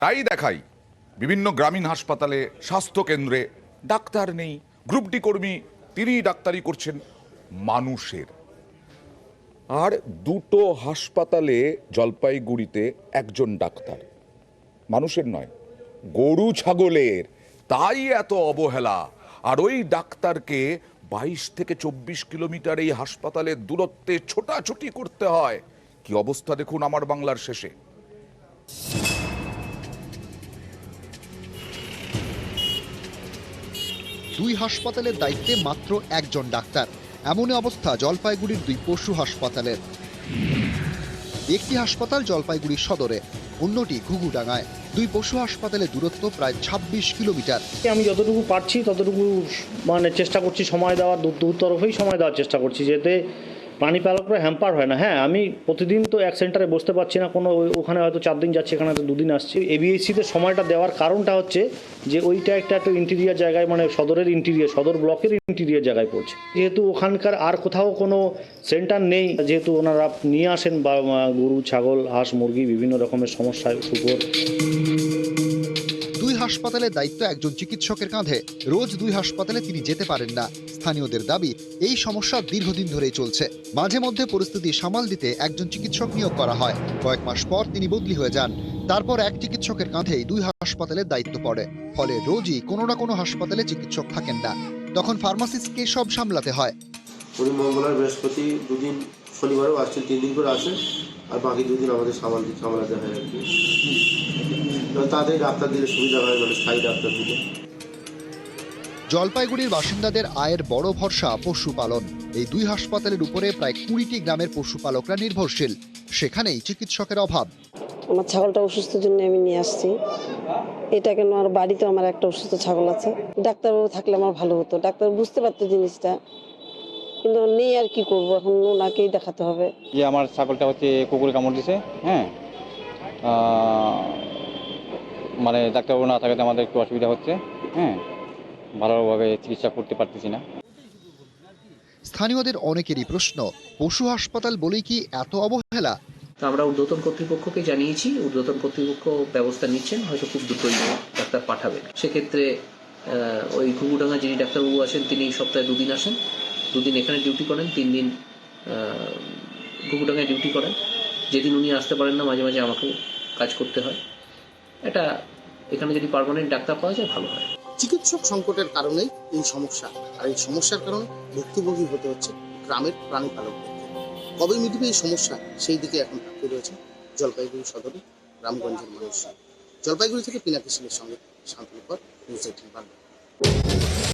তাই দেখাই বিভিন্ন গ্রামীণ হাসপাতালে, স্বাস্থ্য কেন্দ্রে ডাক্তার নেই, গ্রুপ ডি কর্মী তিনি ডাক্তারি করছেন মানুষের। আর দুটো হাসপাতালে জলপাইগুড়িতে একজন ডাক্তার, মানুষের নয়, গরু ছাগলের। তাই এত অবহেলা। আর ওই ডাক্তারকে 22 থেকে 24 কিলোমিটার এই হাসপাতালের দূরত্বে ছোটাছুটি করতে হয়। কি অবস্থা দেখুন আমার বাংলার শেষে। দুই হাসপাতালের দায়িত্বে মাত্র একজন ডাক্তার, এমনই অবস্থা জলপাইগুড়ির দুই পশু হাসপাতালের। একটি হাসপাতাল জলপাইগুড়ি সদরে, অন্যটি ঘুঘুডাঙ্গায়। দুই পশু হাসপাতালের দূরত্ব প্রায় 26 কিলোমিটার। আমি যতটুকু পারছি ততটুকু চেষ্টা করছি সময় দেওয়ার, দু তরফেই সময় দেওয়ার চেষ্টা করছি, যাতে প্রাণীপালকরা হ্যাম্পার হয় না। হ্যাঁ, আমি প্রতিদিন তো এক সেন্টারে বসতে পারছি না, কোনো ওখানে হয়তো 4 দিন যাচ্ছি, এখানে হয়তো 2 দিন আসছি। এবিএসসিতে সময়টা দেওয়ার কারণটা হচ্ছে যে ওইটা একটা ইন্টিরিয়ার জায়গায়, সদরের ইন্টিরিয়ার, সদর ব্লকের ইন্টিরিয়ার জায়গায় পড়ছে। যেহেতু ওখানকার আর কোথাও কোনো সেন্টার নেই, যেহেতু ওনারা নিয়ে আসেন বা গরু, ছাগল, হাঁস, মুরগি, বিভিন্ন রকমের সমস্যায় শুকর। দুই হাসপাতালের দায়িত্ব একজন চিকিৎসকের কাঁধে। রোজ দুই হাসপাতালে তিনি যেতে পারেন না। স্থানীয়দের দাবি, এই সমস্যা দীর্ঘদিন ধরেই চলছে। মাঝে মধ্যে পরিস্থিতি সামাল দিতে একজন চিকিৎসক নিয়োগ করা হয়, কয়েক মাস পর তিনি বদলি হয়ে যান। তারপর এক চিকিৎসকের কাঁধেই দুই হাসপাতালের দায়িত্ব পড়ে। ফলে রোজই কোনো না কোনো হাসপাতালে চিকিৎসক থাকেন না, তখন ফার্মাসিস্টকে সব সামলাতে হয়। উনি মঙ্গলবার, বৃহস্পতি 2 দিন, শনিবারও আসছেন, 3 দিন করে আসেন, আর বাকি 2 দিন আমাদের সামলাতে হয় আর কি। তাদের ডাক্তার দিলে সুবিধা হয়, স্থায়ী ডাক্তার দিলে। জলপাইগুড়ির বাসিন্দাদের আয়ের বড় ভরসা পশুপালন। এই দুই হাসপাতালের উপরে প্রায় 20টি গ্রামের পশুপালকরা নির্ভরশীল। সেখানেই চিকিৎসকের অভাব। আমার ছাগলটা অসুস্থের জন্য আমি নিয়ে আসছি। এটা কেন, আর বাড়িতে আমার একটা অসুস্থ ছাগল আছে। ডাক্তারবাবু থাকলে আমার ভালো হতো, ডাক্তার বুঝতে পারতো জিনিসটা, কিন্তু নেই। আর কি করবো, এখন ওনাকেই দেখাতে হবে। যে আমার ছাগলটা হচ্ছে কুকুরে কামড় দিছে, হ্যাঁ, ডাক্তারবাবু না থাকাতে আমাদের একটু অসুবিধা হচ্ছে, হ্যাঁ, ভালোভাবে চিকিৎসা করতে পারতেছি না। স্থানীয়দের অনেকেরই প্রশ্ন, পশু হাসপাতাল বলেই কি এত অবহেলা? আমরা ঊর্ধ্বতন কর্তৃপক্ষকে জানিয়েছি, ঊর্ধ্বতন কর্তৃপক্ষ ব্যবস্থা নিচ্ছেন, হয়তো খুব দ্রুতই ডাক্তার পাঠাবেন। সেক্ষেত্রে ওই ঘুঘুডাঙ্গা যিনি ডাক্তারবাবু আসেন, তিনি সপ্তাহে 2 দিন আসেন, 2 দিন এখানে ডিউটি করেন, 3 দিন ঘুঘুডাঙ্গায় ডিউটি করেন। যেদিন উনি আসতে পারেন না, মাঝে মাঝে আমাকেও কাজ করতে হয়। এটা এখানে যদি পার্মানেন্ট ডাক্তার পাওয়া যায় ভালো হয়। চিকিৎসক সংকটের কারণেই এই সমস্যা, আর এই সমস্যার কারণে ভুক্তভোগী হতে হচ্ছে গ্রামের প্রাণীপালকদেরকে। কবে মিটবে এই সমস্যা, সেই দিকে এখন তাকিয়ে রয়েছে জলপাইগুড়ি সদরে গ্রামগঞ্জের মানুষ। জলপাইগুড়ি থেকে পিনাকি সিংয়ের সঙ্গে শান্তনুকর, নিউজ 18 বাংলা।